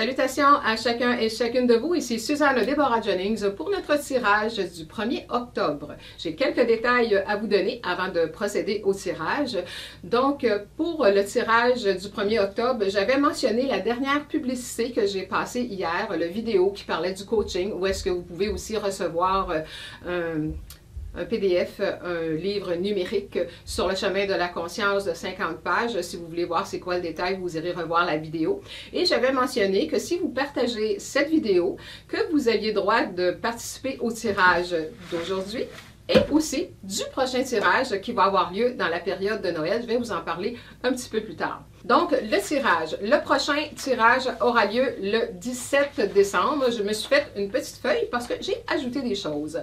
Salutations à chacun et chacune de vous, ici Suzanne Deborah Jennings pour notre tirage du 1er octobre. J'ai quelques détails à vous donner avant de procéder au tirage. Donc, pour le tirage du 1er octobre, j'avais mentionné la dernière publicité que j'ai passée hier, la vidéo qui parlait du coaching, où est-ce que vous pouvez aussi recevoir un PDF, un livre numérique sur le chemin de la conscience de 50 pages. Si vous voulez voir c'est quoi le détail, vous irez revoir la vidéo. Et j'avais mentionné que si vous partagez cette vidéo, que vous aviez droit de participer au tirage d'aujourd'hui et aussi du prochain tirage qui va avoir lieu dans la période de Noël. Je vais vous en parler un petit peu plus tard. Donc, le tirage. Le prochain tirage aura lieu le 17 décembre. Je me suis fait une petite feuille parce que j'ai ajouté des choses.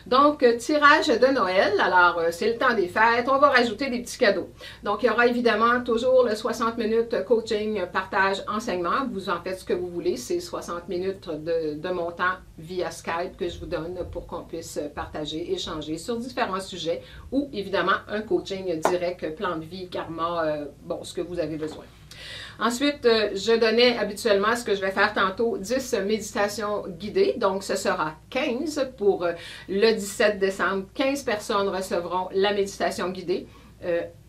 Donc, tirage de Noël. Alors, c'est le temps des fêtes. On va rajouter des petits cadeaux. Donc, il y aura évidemment toujours le 60 minutes coaching, partage, enseignement. Vous en faites ce que vous voulez. C'est 60 minutes de mon temps via Skype que je vous donne pour qu'on puisse partager, échanger sur différents sujets ou évidemment un coaching direct, plan de vie, karma, bon, ce que vous avez besoin. Ensuite, je donnais habituellement ce que je vais faire tantôt, 10 méditations guidées. Donc, ce sera 15 pour le 17 décembre. 15 personnes recevront la méditation guidée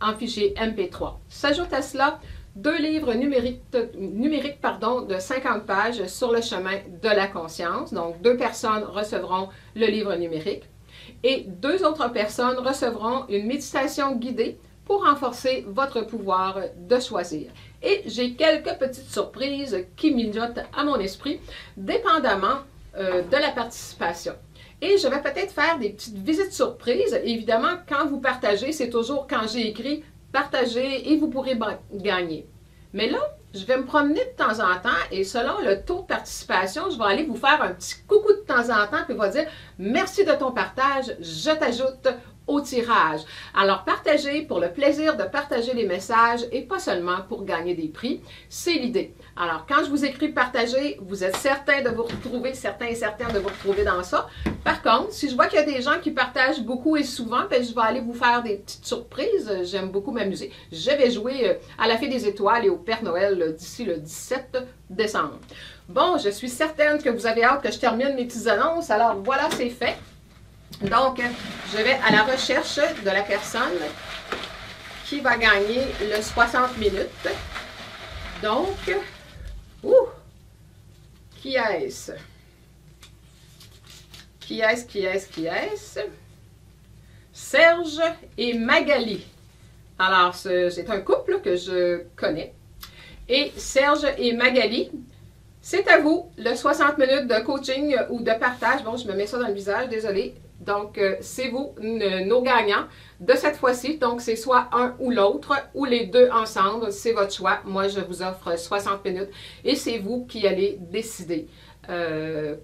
en fichier MP3. S'ajoute à cela 2 livres numériques de 50 pages sur le chemin de la conscience. Donc, 2 personnes recevront le livre numérique et 2 autres personnes recevront une méditation guidée pour renforcer votre pouvoir de choisir. Et j'ai quelques petites surprises qui mijotent à mon esprit, dépendamment de la participation. Et je vais peut-être faire des petites visites surprises. Évidemment, quand vous partagez, c'est toujours quand j'ai écrit « Partagez » et vous pourrez gagner. Mais là, je vais me promener de temps en temps et selon le taux de participation, je vais aller vous faire un petit coucou de temps en temps puis je vais dire « Merci de ton partage, je t'ajoute au tirage. » Alors, partagez pour le plaisir de partager les messages et pas seulement pour gagner des prix. C'est l'idée. Alors, quand je vous écris partager, vous êtes certain de vous retrouver, certains et certaines de vous retrouver dans ça. Par contre, si je vois qu'il y a des gens qui partagent beaucoup et souvent, ben, je vais aller vous faire des petites surprises. J'aime beaucoup m'amuser. Je vais jouer à la Fée des Étoiles et au Père Noël d'ici le 17 décembre. Bon, je suis certaine que vous avez hâte que je termine mes petites annonces. Alors, voilà, c'est fait. Donc, je vais à la recherche de la personne qui va gagner le 60 minutes. Donc, qui est-ce? Qui est-ce? Serge et Magali. Alors, c'est un couple que je connais. Et Serge et Magali, c'est à vous, le 60 minutes de coaching ou de partage. Bon, je me mets ça dans le visage, désolé. Donc, c'est vous, nos gagnants de cette fois-ci. Donc, c'est soit un ou l'autre, ou les deux ensemble. C'est votre choix. Moi, je vous offre 60 minutes et c'est vous qui allez décider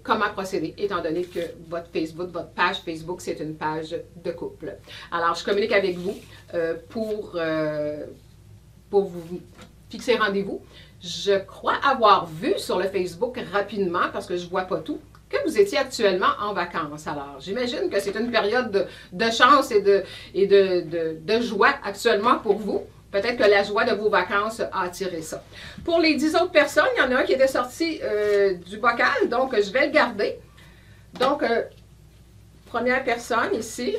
comment procéder, étant donné que votre page Facebook, c'est une page de couple. Alors, je communique avec vous pour vous fixer rendez-vous. Je crois avoir vu sur le Facebook rapidement, parce que je ne vois pas tout, que vous étiez actuellement en vacances. Alors, j'imagine que c'est une période de chance et de joie actuellement pour vous. Peut-être que la joie de vos vacances a attiré ça. Pour les 10 autres personnes, il y en a un qui était sorti du bocal, donc je vais le garder. Donc, première personne ici.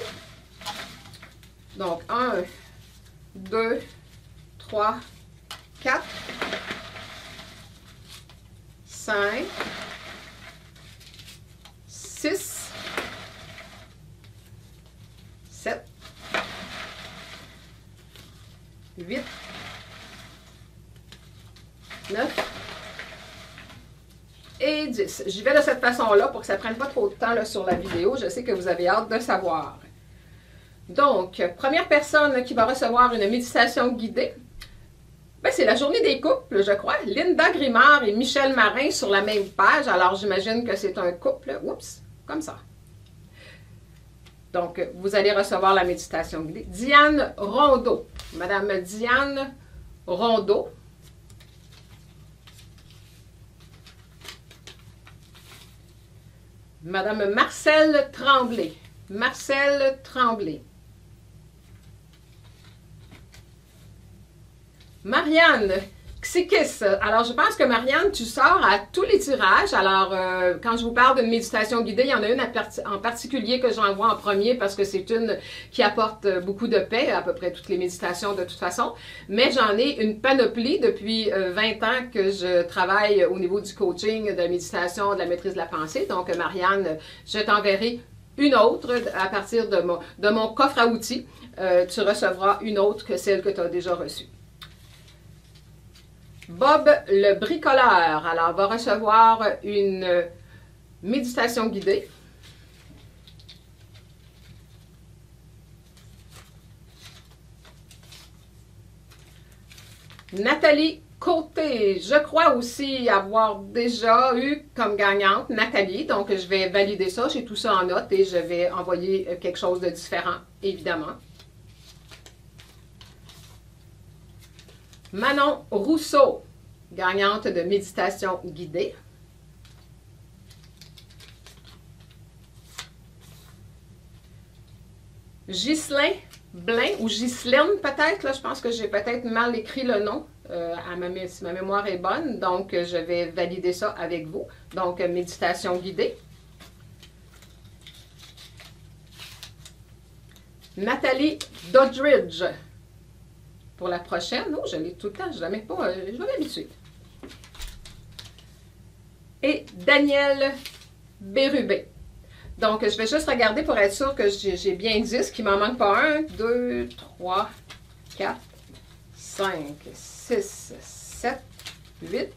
Donc, 1, 2, 3, 4, 5, 6, 7, 8, 9 et 10. J'y vais de cette façon-là pour que ça ne prenne pas trop de temps là, sur la vidéo. Je sais que vous avez hâte de savoir. Donc, première personne qui va recevoir une méditation guidée, ben, c'est la journée des couples, je crois. Linda Grimard et Michel Marin sur la même page. Alors, j'imagine que c'est un couple. Oups, comme ça. Donc, vous allez recevoir la méditation guidée. Diane Rondeau. Madame Diane Rondeau. Madame Marcelle Tremblay. Marcelle Tremblay. Marianne Psychis. Alors, je pense que Marianne, tu sors à tous les tirages. Alors, quand je vous parle d'une méditation guidée, il y en a une en particulier que j'envoie en premier parce que c'est une qui apporte beaucoup de paix, à peu près toutes les méditations de toute façon. Mais j'en ai une panoplie depuis 20 ans que je travaille au niveau du coaching, de la méditation, de la maîtrise de la pensée. Donc, Marianne, je t'enverrai une autre à partir de mon coffre à outils. Tu recevras une autre que celle que tu as déjà reçue. Bob le bricoleur, alors, va recevoir une méditation guidée. Nathalie Côté, je crois aussi avoir déjà eu comme gagnante Nathalie, donc je vais valider ça, j'ai tout ça en note et je vais envoyer quelque chose de différent, évidemment. Manon Rousseau, gagnante de méditation guidée. Ghislain Blain, ou Ghislaine peut-être, là je pense que j'ai peut-être mal écrit le nom, si ma mémoire est bonne, donc je vais valider ça avec vous. Donc, méditation guidée. Nathalie Doddridge. Pour la prochaine, non, je l'ai tout le temps, je vais m'habituer. Et Daniel Bérubé. Donc, je vais juste regarder pour être sûr que j'ai bien 10, qu'il ne m'en manque pas 1, 2, 3, 4, 5, 6, 7, 8,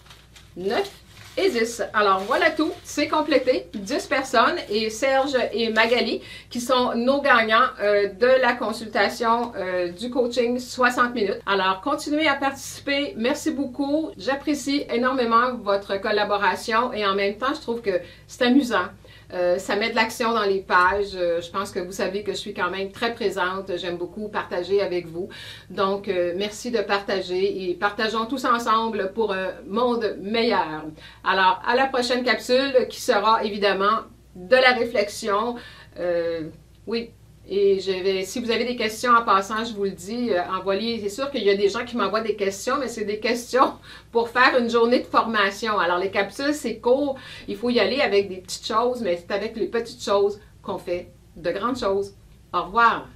9 et 10. Alors, voilà tout, c'est complété, 10 personnes et Serge et Magali qui sont nos gagnants de la consultation du coaching 60 minutes. Alors, continuez à participer, merci beaucoup, j'apprécie énormément votre collaboration et en même temps, je trouve que c'est amusant. Ça met de l'action dans les pages. Je pense que vous savez que je suis quand même très présente. J'aime beaucoup partager avec vous. Donc, merci de partager et partageons tous ensemble pour un monde meilleur. Alors, à la prochaine capsule qui sera évidemment de la réflexion. Oui. Et si vous avez des questions en passant, je vous le dis, envoyez. C'est sûr qu'il y a des gens qui m'envoient des questions, mais c'est des questions pour faire une journée de formation. Alors, les capsules, c'est court. Il faut y aller avec des petites choses, mais c'est avec les petites choses qu'on fait de grandes choses. Au revoir!